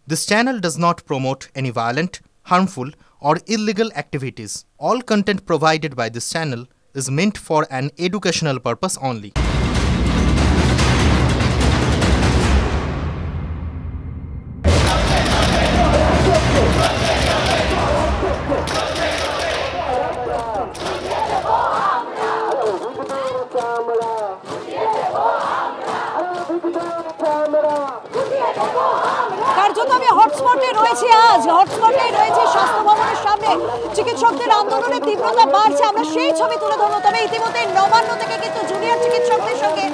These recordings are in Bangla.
This channel does not promote any violent, harmful, or illegal activities. All content provided by this channel is meant for an educational purpose only. হটস্পটে রয়েছে হটস্পটে রয়েছে স্বাস্থ্য ভবনের সামনে চিকিৎসকদের আন্দোলনের তীব্রতা বাড়ছে। আমরা সেই ছবি তুলে ধরবো। তবে ইতিমধ্যে নবান্ন থেকে কিন্তু জুনিয়র চিকিৎসকদের সঙ্গে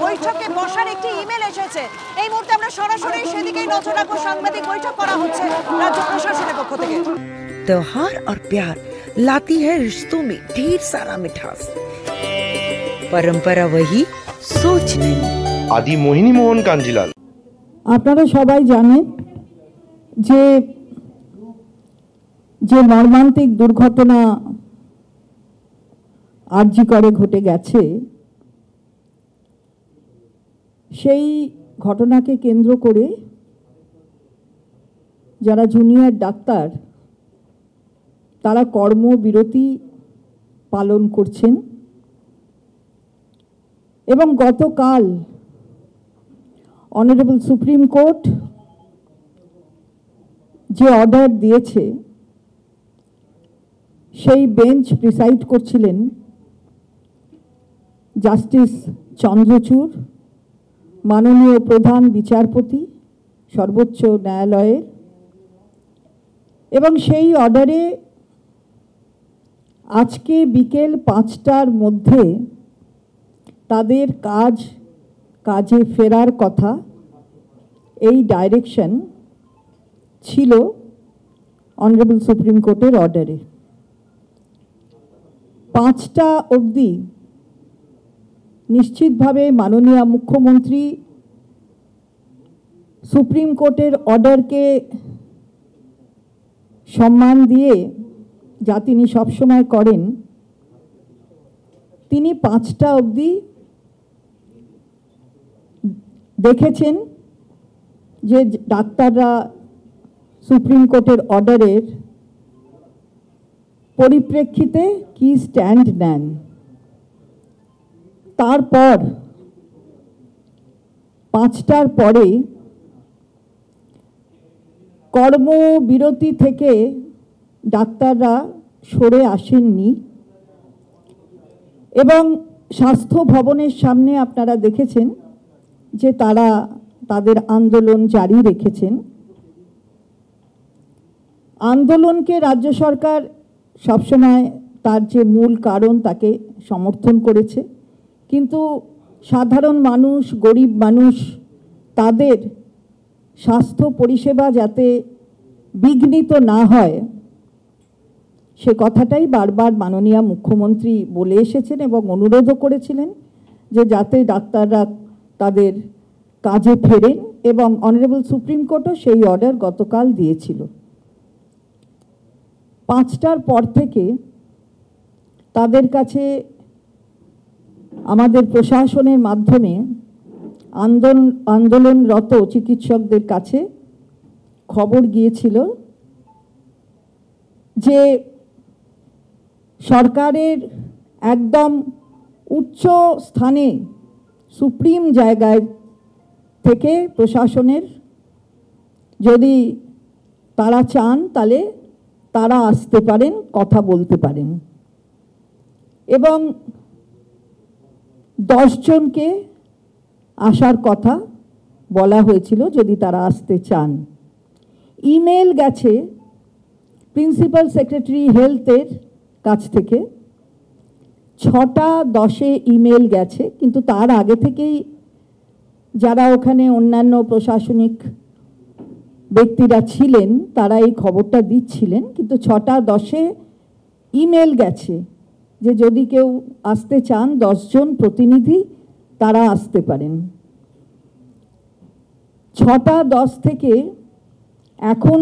বৈঠকে বসার একটি ইমেল এসেছে। এই মুহূর্তে আমরা সরাসরি সেদিকেই নজর রাখবো। সাংবাদিক বৈঠক করা হচ্ছে রাজ্য প্রশাসনের পক্ষ থেকে। त्योहार और प्यार लाती है रिश्तों में ढेर सारा मिठास। परंपरा वही, सोच नहीं। आदि मोहिनी मोहन कांजीलाल। আপনারা সবাই জানেন যে মর্মান্তিক দুর্ঘটনা আরজি করে ঘটে গেছে, সেই ঘটনাকে কেন্দ্র করে যারা জুনিয়র ডাক্তার তারা কর্মবিরতি পালন করছেন এবং গতকাল অনারেবল সুপ্রিম কোর্ট যে অর্ডার দিয়েছে সেই বেঞ্চ প্রিসাইড করছিলেন জাস্টিস চন্দ্রচূড়, মাননীয় প্রধান বিচারপতি সর্বোচ্চ ন্যায়ালয়ের, এবং সেই অর্ডারে আজকে বিকেল 5টার মধ্যে তাদের কাজে ফেরার কথা এই ডাইরেকশন ছিল অনারেবল সুপ্রিম কোর্টের অর্ডারে। 5টা অবধি নিশ্চিতভাবে মাননীয় মুখ্যমন্ত্রী সুপ্রিম কোর্টের অর্ডারকে সম্মান দিয়ে, যা তিনি সবসময় করেন, তিনি 5টা অবধি দেখেছেন যে ডাক্তাররা সুপ্রিম কোর্টের অর্ডারের পরিপ্রেক্ষিতে কি স্ট্যান্ড নেন। তারপর 5টার পরে কর্মবিরতি থেকে ডাক্তাররা সরে আসেননি এবং স্বাস্থ্য ভবনের সামনে আপনারা দেখেছেন যে তারা তাদের আন্দোলন জারি রেখেছেন। আন্দোলনকে রাজ্য সরকার সবসময় তার যে মূল কারণ তাকে সমর্থন করেছে, কিন্তু সাধারণ মানুষ, গরিব মানুষ, তাদের স্বাস্থ্য পরিষেবা যাতে বিঘ্নিত না হয় সে কথাটাই বারবার মাননীয় মুখ্যমন্ত্রী বলে এসেছেন এবং অনুরোধও করেছিলেন যে যাতে ডাক্তাররা তাদের কাজে ফেরেন, এবং অনারেবল সুপ্রিম কোর্টও সেই অর্ডার গতকাল দিয়েছিল। 5টার পর থেকে তাদের কাছে আমাদের প্রশাসনের মাধ্যমে আন্দোলনরত চিকিৎসকদের কাছে খবর গিয়েছিল যে সরকারের একদম উচ্চ স্থানে, সুপ্রিম জায়গায় থেকে প্রশাসনের যদি তারা চান তাহলে তারা আসতে পারেন, কথা বলতে পারেন, এবং 10 জনকে আসার কথা বলা হয়েছিল যদি তারা আসতে চান। ইমেল গেছে প্রিন্সিপাল সেক্রেটারি হেলথের কাছ থেকে, 6টা 10-এ ইমেল গেছে, কিন্তু তার আগে থেকেই যারা ওখানে অন্যান্য প্রশাসনিক ব্যক্তিরা ছিলেন তারা এই খবরটা দিচ্ছিলেন, কিন্তু 6টা 10-এ ইমেল গেছে যে যদি কেউ আসতে চান 10 জন প্রতিনিধি তারা আসতে পারেন। 6টা 10 থেকে এখন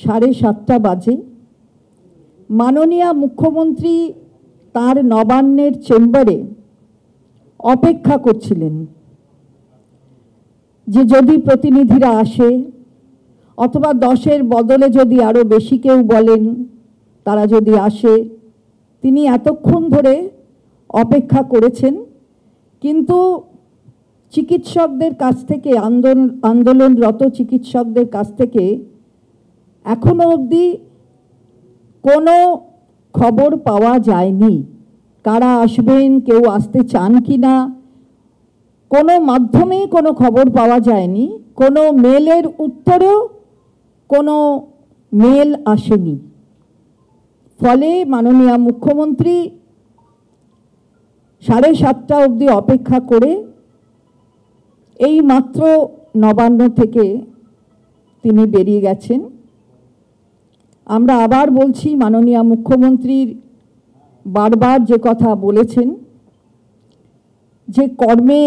7:30 বাজে। মাননীয় মুখ্যমন্ত্রী তার নবান্নের চেম্বারে অপেক্ষা করছিলেন যে যদি প্রতিনিধিরা আসে অথবা 10-এর বদলে যদি আরও বেশি কেউ বলেন, তারা যদি আসে। তিনি এতক্ষণ ধরে অপেক্ষা করেছেন, কিন্তু চিকিৎসকদের কাছ থেকে, আন্দোলনরত চিকিৎসকদের কাছ থেকে এখনো অবধি কোনো খবর পাওয়া যায়নি। কারা আসবেন, কেউ আসতে চান কি না, কোনো মাধ্যমেই কোনো খবর পাওয়া যায়নি। কোনো মেলের উত্তরেও কোনো মেল আসেনি। ফলে মাননীয় মুখ্যমন্ত্রী 7:30 অবধি অপেক্ষা করে এই মাত্র নবান্ন থেকে তিনি বেরিয়ে গেছেন। আমরা আবার বলছি, মাননীয় মুখ্যমন্ত্রীর বারবার যে কথা বলেছেন, যে কর্মে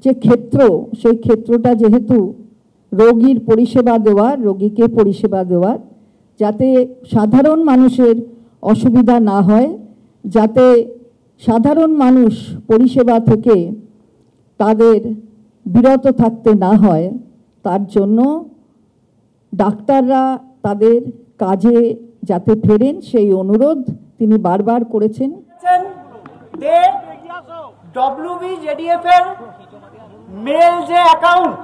যে ক্ষেত্র, সেই ক্ষেত্রটা যেহেতু রোগীর পরিষেবা দেওয়ার, রোগীকে পরিষেবা দেওয়ার, যাতে সাধারণ মানুষের অসুবিধা না হয়, যাতে সাধারণ মানুষ পরিষেবা থেকে তাদের বিরত থাকতে না হয়, তার জন্য ডাক্তাররা তাদের কাজে যাতে ফেরেন সেই অনুরোধ তিনি বারবার করেছেন। WBJDF এর মেল যে অ্যাকাউন্ট,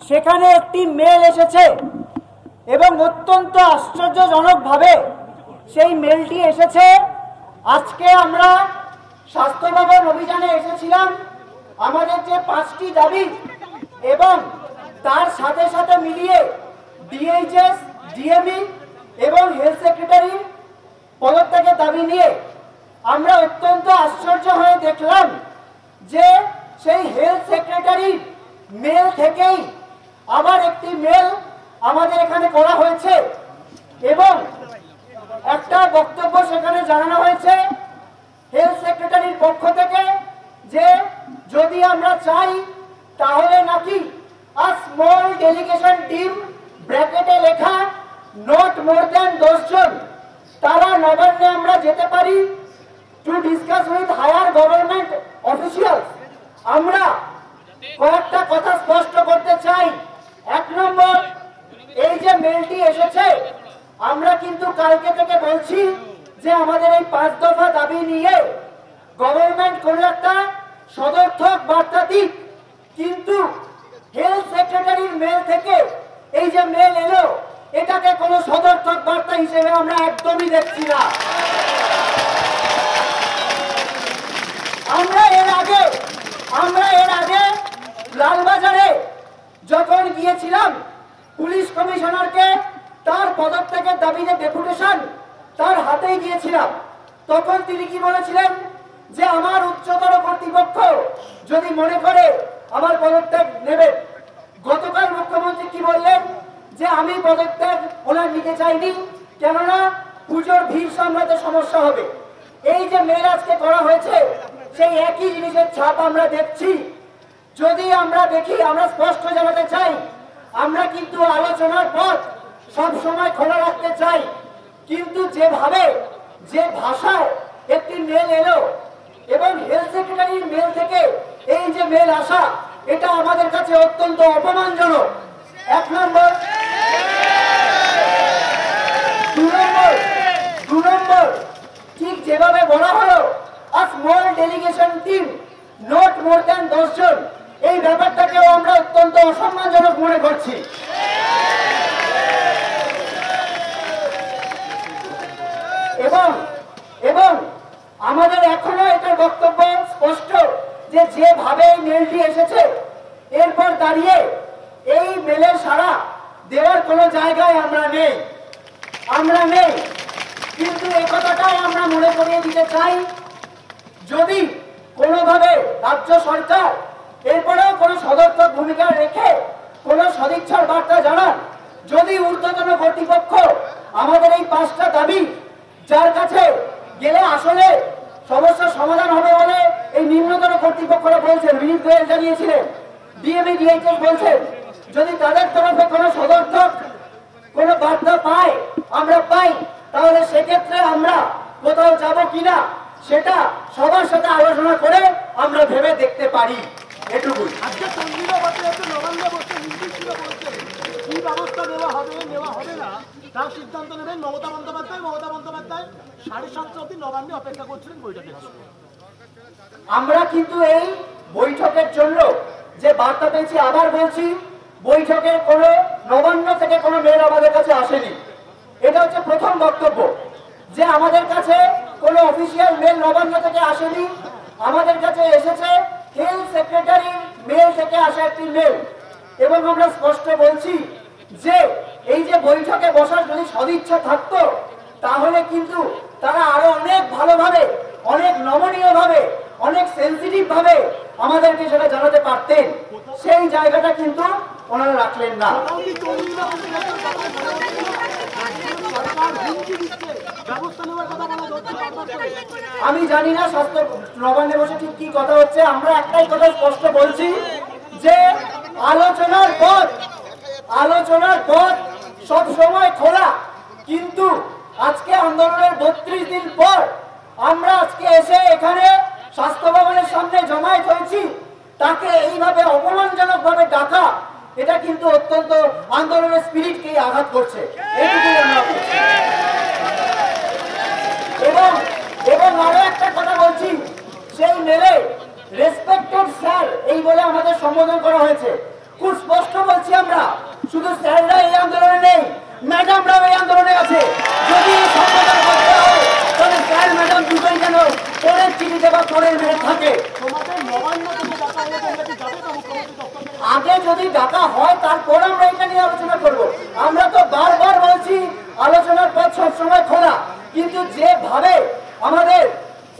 সেখানে একটি মেল এসেছে এবং অত্যন্ত আশ্চর্যজনকভাবে সেই মেলটি এসেছে। আজকে আমরা স্বাস্থ্য ভবন অভিযানে এসেছিলাম, আমাদের যে 5টি দাবি এবং তার সাথে সাথে মিলিয়ে DHS, DME এবং হেলথ সেক্রেটারি পদত্যাগের দাবি নিয়ে আমরা অত্যন্ত আশ্চর্য হয়ে দেখলাম যে সেই হেলথ সেক্রেটারি মেল থেকেই আবার একটি মেল আমাদের এখানে করা হয়েছে এবং একটা বক্তব্য সেখানে জানানো হয়েছে হেলথ সেক্রেটারির পক্ষ থেকে যে যদি আমরা চাই তাহলে নাকি আ স্মল ডেলিগেশন টিম, ব্র্যাকেটে লেখা নট মোর দ্যান 10 জন, তারা নবান্নে আমরা যেতে পারি to discuss with higher government officials. আমরা কয়েকটা কথা স্পষ্ট করতে চাই। 1 নম্বর, এই যে মেলটি এসেছে, আমরা কিন্তু কালকে থেকে বলছি যে আমাদের এই 5 দফা দাবি নিয়ে গভর্নমেন্ট কোন একটা সদর্থক বার্তা দিক, কিন্তু হেলথ সেক্রেটারির মেল থেকে এই যে মেল এলো, এটাকে কোনো সদর্থক বার্তা হিসেবে আমরা একদমই দেখছি না। আমরা এর আগে লালবাজারে যখন গিয়েছিলাম, পুলিশ কমিশনারকে তার পদত্যাগের দাবিতে ডেপুটেশন তার হাতেই গিয়েছিলাম, তখন তিনি কি বলেছিলেন যে আমার উচ্চতর কর্তৃপক্ষ যদি মনে করে আমার পদত্যাগ নেবে। গতকাল মুখ্যমন্ত্রী কি বললেন যে আমি পদত্যাগ ওনার নিতে চাইনি, কেননা পুজোর ভিড় সামলাতে সমস্যা হবে। এই যে মেল আজকে করা হয়েছে, সেই একই জিনিসের ছাপ আমরা দেখছি। যদি আমরা দেখি, আমরা স্পষ্ট জানাতে চাই, আমরা কিন্তু আলোচনার পথ সব সময় খোলা রাখতে চাই, কিন্তু যেভাবে, যে ভাষায় একটি মেল এলো এবং হেলথ সেক্রেটারির মেল থেকে এই যে মেল আসা, এটা আমাদের কাছে অত্যন্ত অপমানজনক। 1 নম্বর। 2 নম্বর, ঠিক যেভাবে বলা হলো a small delegation team, not more than 10 জন, এই ব্যাপারটাকেও আমরা অত্যন্ত অসম্মানজনক মনে করছি। এবং আমাদের এখনো এটার বক্তব্য স্পষ্ট যে যেভাবে মেলটি এসেছে, এরপর দাঁড়িয়ে এই মেলের সাড়া দেওয়ার কোনো জায়গায় আমরা নেই। কিন্তু এই কথাটাই আমরা মনে করিয়ে দিতে চাই, যদি কোনোভাবে রাজ্য সরকার এরপরেও কোনো সদর্থক ভূমিকা রেখে কোনো সদিচ্ছার বার্তা জানান, যদি ঊর্ধ্বতন কর্তৃপক্ষ আমাদের এই 5টা দাবি, যার কাছে গেলে আসলে সমস্যার সমাধান হবে বলে এই নিম্নতর কর্তৃপক্ষরা বলছেন, বিনীত গোয়েল জানিয়েছিলেন, DME, DHS বলছেন, যদি তাদের তরফে কোনো সদর্থক কোনো বার্তা আমরা পাই, তাহলে সেক্ষেত্রে আমরা কোথাও যাব কিনা সেটা সবার সাথে আলোচনা করে আমরা ভেবে দেখতে পারি। এটুকুই। ব্যবস্থা নেওয়া হবে না তার সিদ্ধান্ত নেবেন মমতা বন্দ্যোপাধ্যায়। 7:30 অবধি নবান্নে অপেক্ষা করছিলেন বৈঠকের জন্য। আমরা কিন্তু এই বৈঠকের জন্য যে বার্তা পেয়েছি, আবার বলছি, বৈঠকের কোনো নবান্ন থেকে কোনো মেল আমাদের কাছে আসেনি। এটা হচ্ছে প্রথম বক্তব্য, যে আমাদের কাছে কোনো অফিসিয়াল মেল নবান্ন থেকে আসেনি। আমাদের কাছে এসেছে হেলথ সেক্রেটারি মেল থেকে আসা একটি মেল। এবং আমরা স্পষ্ট বলছি যে এই যে বৈঠকে বসার যদি সদিচ্ছা থাকতো, তাহলে কিন্তু তারা আরো অনেক ভালোভাবে, অনেক নমনীয় ভাবে, অনেক সেন্সিটিভ ভাবে আমাদেরকে সেটা জানাতে পারতেন। সেই জায়গাটা কিন্তু ওনারা রাখলেন না। আমি জানি না স্বাস্থ্য নবান্নে বসে ঠিক কি কথা হচ্ছে। আমরা একটাই কথা স্পষ্ট বলছি যে আলোচনার পথ সব সময় খোলা, কিন্তু আজকে আন্দোলনের 32 দিন পর আমরা আজকে এসে এখানে স্বাস্থ্য ভবনের সামনে জমায়েত হয়েছি, তাকে এইভাবে অপমানজনক ভাবে ডাকা, এটা কিন্তু অত্যন্ত আন্দোলনের স্পিরিটকে আঘাত করছে। এবং আরো একটা কথা বলছি, সেই মেলে রেসপেক্টেড স্যার এই বলে আমাদের সম্বোধন করা হয়েছে। খুব স্পষ্ট বলছি, আমরা শুধু স্যাররা এই আন্দোলনে নেই, ম্যাডামরাও এই আন্দোলনে আছে। যদি সম্বোধন করতে হয় তাহলে স্যার ম্যাডাম দুটোই যেন পরের চিঠিতে বা পরের মেলে থাকে। আগে যদি ডাকা হয় তারপর আমরা এটা নিয়ে আলোচনা করব। আমরা তো বারবার বলছি আলোচনার পথ সবসময় খোলা, কিন্তু যেভাবে আমাদের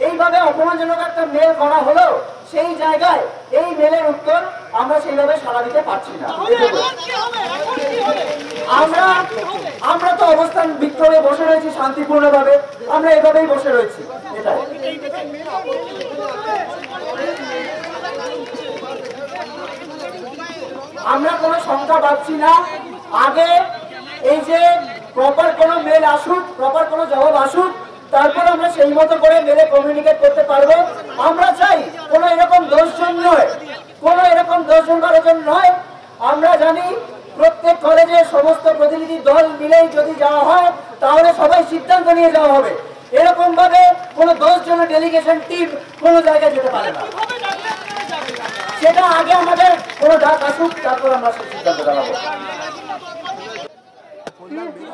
এইভাবে অপমানজনক একটা মেল করা হলো, সেই জায়গায় এই মেলের উত্তর আমরা সেইভাবে সাড়া দিতে পারছি না। আমরা তো অবস্থান বিক্ষোভে বসে রয়েছি শান্তিপূর্ণভাবে, আমরা এভাবেই বসে রয়েছি। এটাই আমরা কোনো সংখ্যা পাচ্ছি না। আগে এই যে প্রপার কোনো মেল আসুক, প্রপার কোনো জবাব আসুক, তারপর আমরা সেই মতো করে মেলে কমিউনিকেট করতে পারবো। আমরা চাই কোনো এরকম 10 জন নয়, কোনো এরকম 10 জন 12 জন নয়। আমরা জানি প্রত্যেক কলেজে সমস্ত প্রতিনিধি দল মিলেই যদি যাওয়া হয় তাহলে সবাই সিদ্ধান্ত নিয়ে যাওয়া হবে। এরকম ভাবে কোনো 10 জনের ডেলিগেশন টিম কোনো জায়গায় যেতে পারে না। সেটা আগে আমাদের কোনো ডাক আসুক, তারপর আমরা সেই সিদ্ধান্ত জানাবো।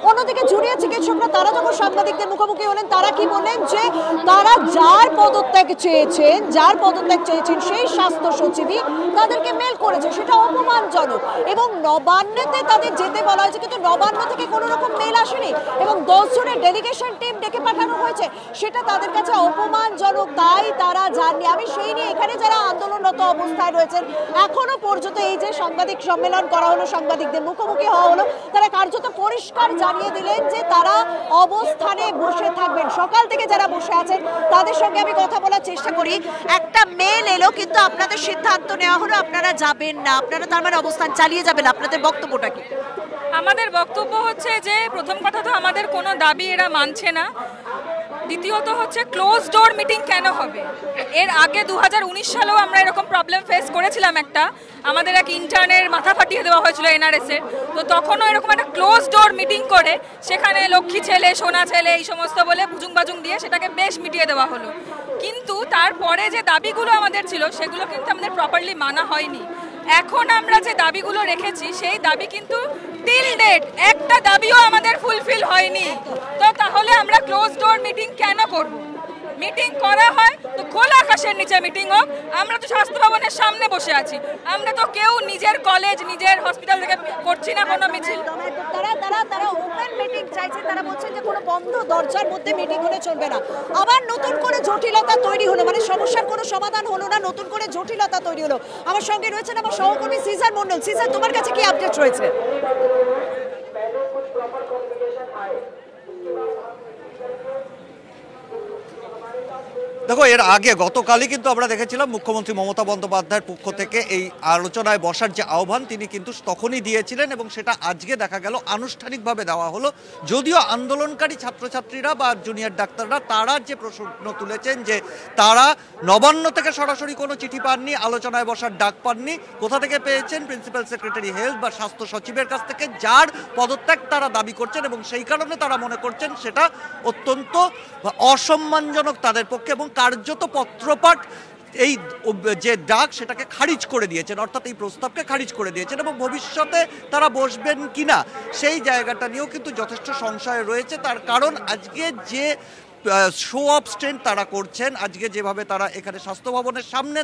অন্যদিকে জুনিয়র চিকিৎসকরা তারা যখন সাংবাদিকদের মুখোমুখি হলেন, তারা কি বললেন যে তারা যার পদত্যাগ চেয়েছেন সেই স্বাস্থ্য সচিবই তাদেরকে মেল করেছে, সেটা অপমানজনক। এবং নবান্নেতে তাদের যেতে বলা হয়েছে, কিন্তু নবান্ন থেকে কোনো রকম মেল আসেনি এবং 10 জনের ডেলিগেশন টিম ডেকে পাঠানো হয়েছে, সেটা তাদের কাছে অপমানজনক, তাই তারা জাননি। আমি সেই নিয়ে এখানে যারা আন্দোলনরত অবস্থায় রয়েছেন এখনো পর্যন্ত, এই যে সাংবাদিক সম্মেলন করা হলো, সাংবাদিকদের মুখোমুখি হওয়া হলো, তারা কার্যত পরিষ্কার জানিয়ে দিলেন যে তারা অবস্থানে বসে থাকবেন। সকাল থেকে যারা বসে আছেন তাদের সঙ্গে আমি কথা বলার চেষ্টা করি। একটা মেল এলো, কিন্তু আপনাদের সিদ্ধান্ত নেওয়া হলো আপনারা যাবেন না, আপনারা তার মানে অবস্থান চালিয়ে যাবেন। আপনাদের বক্তব্যটা কি? আমাদের বক্তব্য হচ্ছে যে প্রথম কথা তো আমাদের কোনো দাবি এরা মানছে না। দ্বিতীয়ত হচ্ছে ক্লোজ ডোর মিটিং কেন হবে? এর আগে 2019 সালেও আমরা এরকম প্রবলেম ফেস করেছিলাম। আমাদের এক ইন্টার্নের মাথা ফাটিয়ে দেওয়া হয়েছিল এনআরএসের। তো তখনও এরকম একটা ক্লোজ ডোর মিটিং করে সেখানে লক্ষ্মী ছেলে, সোনা ছেলে এই সমস্ত বলে ভুজুং বাজুং দিয়ে সেটাকে বেশ মিটিয়ে দেওয়া হলো। কিন্তু তারপরে যে দাবিগুলো আমাদের ছিল সেগুলো কিন্তু আমাদের প্রপারলি মানা হয়নি। এখন আমরা যে দাবিগুলো রেখেছি সেই দাবি কিন্তু টিল ডেট একটা দাবিও আমাদের ফুলফিল হয়নি। তো তাহলে আমরা ক্লোজ ডোর মিটিং কেন করব? মিটিং করা হয় তো খোলা আকাশের নিচে মিটিং হোক। আমরা তো স্বাস্থ্য ভবনের সামনে বসে আছি, আমরা তো কেউ নিজের কলেজ, নিজের হসপিটাল থেকে করছি না কোনো মিছিল। তারা ওপেন মিটিং চাইছেন, তারা বলছেন যে কোনো বন্ধ দরজার মধ্যে মিটিং হলে চলবে না। আবার নতুন করে জটিলতা তৈরি হলো, মানে সমস্যার কোনো সমাধান হলো না, নতুন করে জটিলতা তৈরি হলো। আমার সঙ্গে রয়েছেন আমার সহকর্মী সিজার মন্ডল। সিজার, তোমার কাছে কি আপডেট রয়েছে? দেখো, এর আগে গতকালই কিন্তু আমরা দেখেছিলাম মুখ্যমন্ত্রী মমতা বন্দ্যোপাধ্যায়ের পক্ষ থেকে এই আলোচনায় বসার যে আহ্বান তিনি কিন্তু তখনই দিয়েছিলেন এবং সেটা আজকে দেখা গেল আনুষ্ঠানিকভাবে দেওয়া হলো। যদিও আন্দোলনকারী ছাত্রছাত্রীরা বা জুনিয়র ডাক্তাররা তারা যে প্রশ্ন তুলেছেন যে তারা নবান্ন থেকে সরাসরি কোনো চিঠি পাননি, আলোচনায় বসার ডাক পাননি, কোথা থেকে পেয়েছেন? প্রিন্সিপাল সেক্রেটারি হেলথ বা স্বাস্থ্য সচিবের কাছ থেকে, যার পদত্যাগ তারা দাবি করছেন এবং সেই কারণে তারা মনে করছেন সেটা অত্যন্ত অসম্মানজনক তাদের পক্ষে এবং কার্যত পত্রপাঠ এই যে ডাক সেটাকে খারিজ করে দিয়েছেন, অর্থাৎ এই প্রস্তাবকে খারিজ করে দিয়েছেন এবং ভবিষ্যতে তারা বসবেন কিনা সেই জায়গাটা নিয়েও কিন্তু যথেষ্ট সংশয় রয়েছে। তার কারণ আজকে যে শো অফ স্ট্রেংথ তারা করছেন, আজকে যেভাবে তারা এখানে স্বাস্থ্য ভবনের সামনে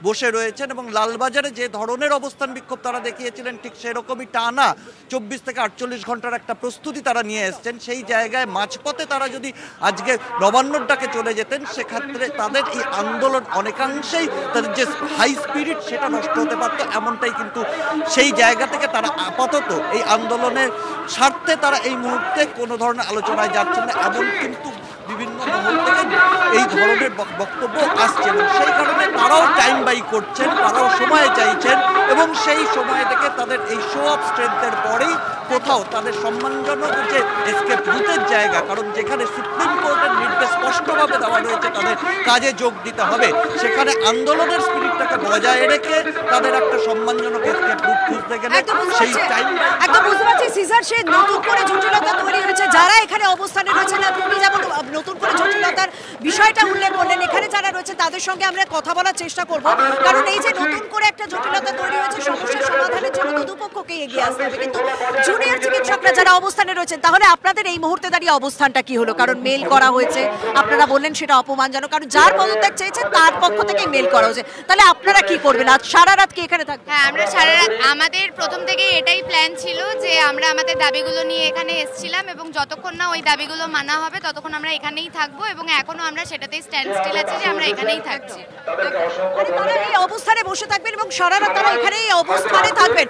বসে রয়েছেন এবং লালবাজারে যে ধরনের অবস্থান বিক্ষোভ তারা দেখিয়েছিলেন ঠিক সেরকমই টানা 24 থেকে 48 ঘন্টার একটা প্রস্তুতি তারা নিয়ে এসছেন, সেই জায়গায় মাঝপথে তারা যদি আজকে নবান্নর ডাকে চলে যেতেন সেক্ষেত্রে তাদের এই আন্দোলন অনেকাংশেই তাদের যে হাই স্পিরিট সেটা নষ্ট হতে পারত। এমনটাই কিন্তু সেই জায়গা থেকে তারা আপাতত এই আন্দোলনের স্বার্থে তারা এই মুহূর্তে কোনো ধরনের আলোচনায় যাচ্ছেন না, এমন কিন্তু বিভিন্ন মহল থেকে এই ধরনের বক্তব্য আসছে এবং সেই কারণে তারাও টাইম বাই করছেন, তারাও সময় চাইছেন এবং সেই সময় থেকে তাদের এই শো অফ স্ট্রেংথের পরেই কোথাও তাদের সম্মানজনক যে এসকেপ রুটের জায়গা, কারণ যেখানে সুপ্রিম কোর্টের নির্দেশ স্পষ্টভাবে দেওয়া রয়েছে তাদের কাজে যোগ দিতে হবে, সেখানে আন্দোলনের স্পিরিটটাকে বজায় রেখে তাদের একটা সম্মানজনক এসকেপ রুট খুঁজতে গেলে সেই টাইম একদম বুঝতে পারছি সিজার, সে নতুন করে জটিলতা তৈরি হয়েছে যারা এখানে অবস্থানে রয়েছে না, তুমি যেমন নতুন করে জটিলতার বিষয়টা উল্লেখ করলেন, এখানে যারা রয়েছে তাদের সঙ্গে আমরা কথা বলার চেষ্টা করব, কারণ এই যে নতুন করে একটা জটিলতা তৈরি হয়েছে সমস্যার সমাধানের জন্য দুপক্ষকে এগিয়ে আসতে হবে। কিন্তু জুনিয়র চিকিৎসকরা যারা অবস্থানে রয়েছেন তাহলে আপনাদের এই মুহূর্তে দাঁড়িয়ে অবস্থানটা কি হলো? কারণ মেল করা হয়েছে, আপনারা বললেন সেটা অপমানজনক, কারণ যার পদত্যাগ চেয়েছে তার পক্ষ থেকে মেল করা হয়েছে, তাহলে আপনারা কি করবেন? আজ সারা রাত কি এখানে থাকবেন? হ্যাঁ, আমরা সারা রাত, আমাদের প্রথম থেকে এটাই প্ল্যান ছিল যে আমরা আমাদের দাবিগুলো নিয়ে এখানে এসেছিলাম এবং যতক্ষণ না ওই দাবিগুলো মানা হবে ততক্ষণ আমরা এখানেই থাকবো এবং এখনো আমরা সেটাতেই স্ট্যান্ড স্টিল আছি যে আমরা এখানেই থাকছি। তারা এই অবস্থানে বসে থাকবেন এবং সারা রাত তারা এখানেই অবস্থানে থাকবেন।